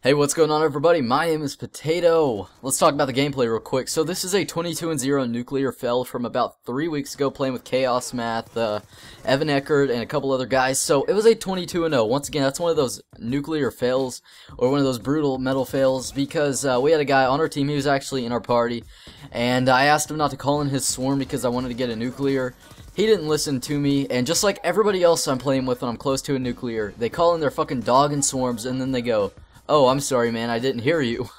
Hey, what's going on, everybody? My name is Potato. Let's talk about the gameplay real quick. So this is a 22-0 nuclear fail from about 3 weeks ago, playing with Chaos Math, Evan Eckert, and a couple other guys. So it was a 22-0. Once again, that's one of those nuclear fails, or one of those brutal metal fails, because we had a guy on our team. He was actually in our party, and I asked him not to call in his swarm because I wanted to get a nuclear. He didn't listen to me, and just like everybody else I'm playing with when I'm close to a nuclear, they call in their fucking dog and swarms, and then they go, "Oh, I'm sorry, man, I didn't hear you."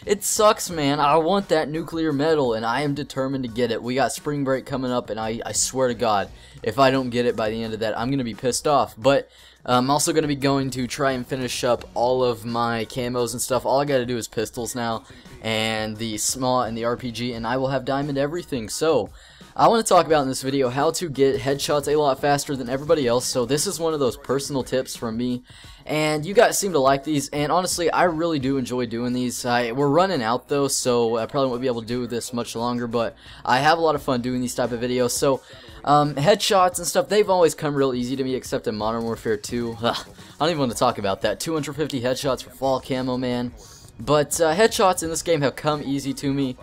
It sucks, man. I want that nuclear medal, and I am determined to get it. We got spring break coming up, and I swear to God, if I don't get it by the end of that, I'm going to be pissed off. But I'm also going to be going to try and finish up all of my camos and stuff. All I got to do is pistols now, and the small and the RPG, and I will have diamond everything. So I want to talk about in this video how to get headshots a lot faster than everybody else. So this is one of those personal tips from me, and you guys seem to like these, and honestly I really do enjoy doing these. We're running out though, so I probably won't be able to do this much longer, but I have a lot of fun doing these type of videos. So headshots and stuff, they've always come real easy to me, except in Modern Warfare 2. I don't even want to talk about that. 250 headshots for fall camo, man. But headshots in this game have come easy to me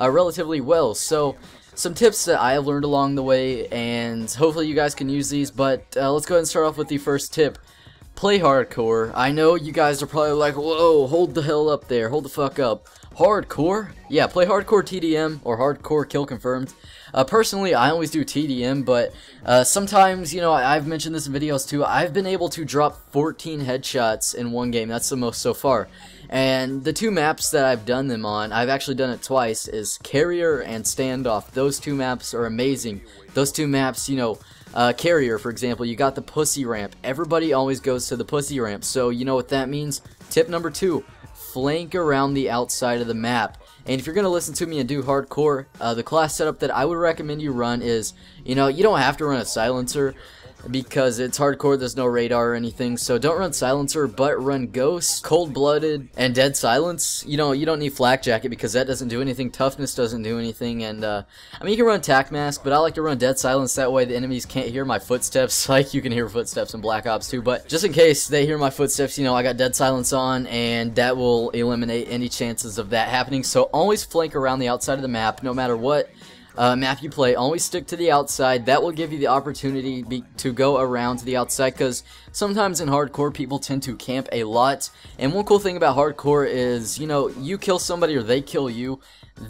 relatively well. So some tips that I have learned along the way, and hopefully you guys can use these. But let's go ahead and start off with the first tip. Play hardcore. I know you guys are probably like, whoa, hold the hell up there, hold the fuck up. Hardcore? Yeah, play hardcore TDM, or hardcore kill confirmed. Personally, I always do TDM, but sometimes, you know, I've mentioned this in videos too, I've been able to drop 14 headshots in one game. That's the most so far. And the two maps that I've done them on, I've actually done it twice, is Carrier and Standoff. Those two maps are amazing. Those two maps, you know, Carrier, for example, you got the pussy ramp. Everybody always goes to the pussy ramp, so you know what that means? Tip number 2, flank around the outside of the map. And if you're going to listen to me and do hardcore, the class setup that I would recommend you run is, you know, you don't have to run a silencer, because it's hardcore, there's no radar or anything, so don't run silencer, but run ghost, cold-blooded, and dead silence. You know, you don't need flak jacket because that doesn't do anything, toughness doesn't do anything, and I mean, you can run tac mask, but I like to run dead silence, that way the enemies can't hear my footsteps. Like, you can hear footsteps in Black Ops 2, but just in case they hear my footsteps, you know, I got dead silence on, and that will eliminate any chances of that happening. So always flank around the outside of the map, no matter what map you play. Always stick to the outside. That will give you the opportunity to go around to the outside, because sometimes in hardcore people tend to camp a lot, and one cool thing about hardcore is, you know, you kill somebody or they kill you,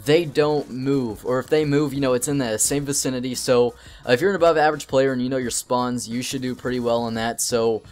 they don't move, or if they move, you know, it's in the same vicinity. So if you're an above average player and you know your spawns, you should do pretty well on that. So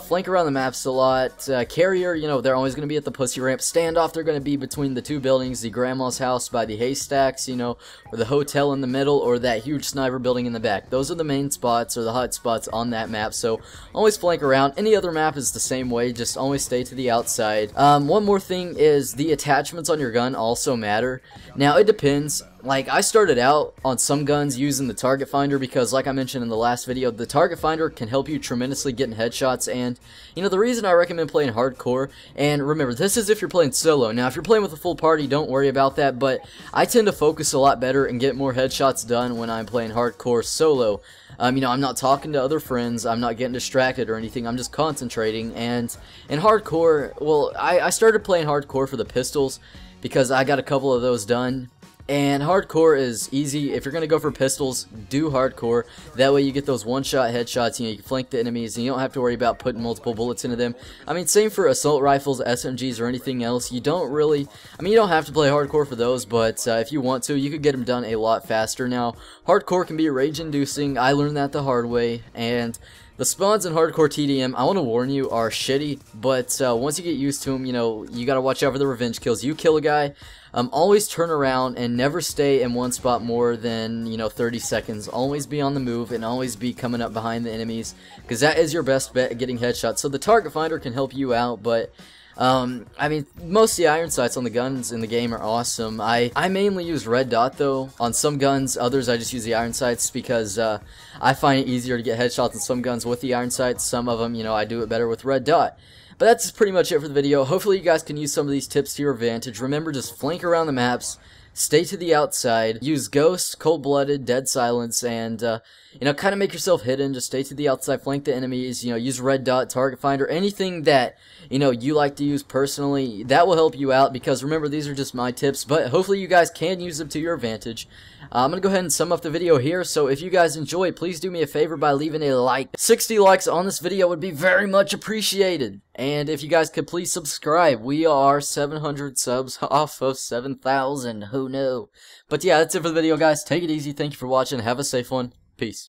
flank around the maps a lot. Carrier, you know, they're always going to be at the pussy ramp. Standoff, they're going to be between the two buildings, the grandma's house by the haystacks, you know, or the hotel in the middle, or that huge sniper building in the back. Those are the main spots, or the hot spots on that map, so always flank around. Any other map is the same way, just always stay to the outside. One more thing is the attachments on your gun also matter. Now, it depends. Like, I started out on some guns using the target finder because, like I mentioned in the last video, the target finder can help you tremendously getting headshots. And, you know, the reason I recommend playing hardcore, and remember, this is if you're playing solo. Now, if you're playing with a full party, don't worry about that, but I tend to focus a lot better and get more headshots done when I'm playing hardcore solo. You know, I'm not talking to other friends, I'm not getting distracted or anything, I'm just concentrating. And in hardcore, well, I started playing hardcore for the pistols because I got a couple of those done. And hardcore is easy. If you're going to go for pistols, do hardcore. That way you get those one-shot headshots, you know, you can flank the enemies, and you don't have to worry about putting multiple bullets into them. I mean, same for assault rifles, SMGs, or anything else. You don't really, I mean, you don't have to play hardcore for those, but if you want to, you could get them done a lot faster. Now, hardcore can be rage-inducing. I learned that the hard way, and the spawns in hardcore TDM, I want to warn you, are shitty, but once you get used to them, you know, you got to watch out for the revenge kills. You kill a guy, always turn around and never stay in one spot more than, you know, 30 seconds. Always be on the move and always be coming up behind the enemies, because that is your best bet at getting headshots. So the target finder can help you out, but I mean, most of the iron sights on the guns in the game are awesome. I mainly use red dot though on some guns. Others I just use the iron sights because I find it easier to get headshots on some guns with the iron sights. Some of them, you know, I do it better with red dot. But that's pretty much it for the video. Hopefully you guys can use some of these tips to your advantage. Remember, just flank around the maps, stay to the outside, use ghost, cold-blooded, dead silence, and you know, kind of make yourself hidden. Just stay to the outside, flank the enemies, you know, use red dot, target finder, anything that, you know, you like to use personally. That will help you out, because remember, these are just my tips, but hopefully you guys can use them to your advantage. I'm going to go ahead and sum up the video here, so if you guys enjoy, please do me a favor by leaving a like. 60 likes on this video would be very much appreciated. And if you guys could please subscribe. We are 700 subs off of 7,000. Who knew? But yeah, that's it for the video, guys. Take it easy. Thank you for watching. Have a safe one. Peace.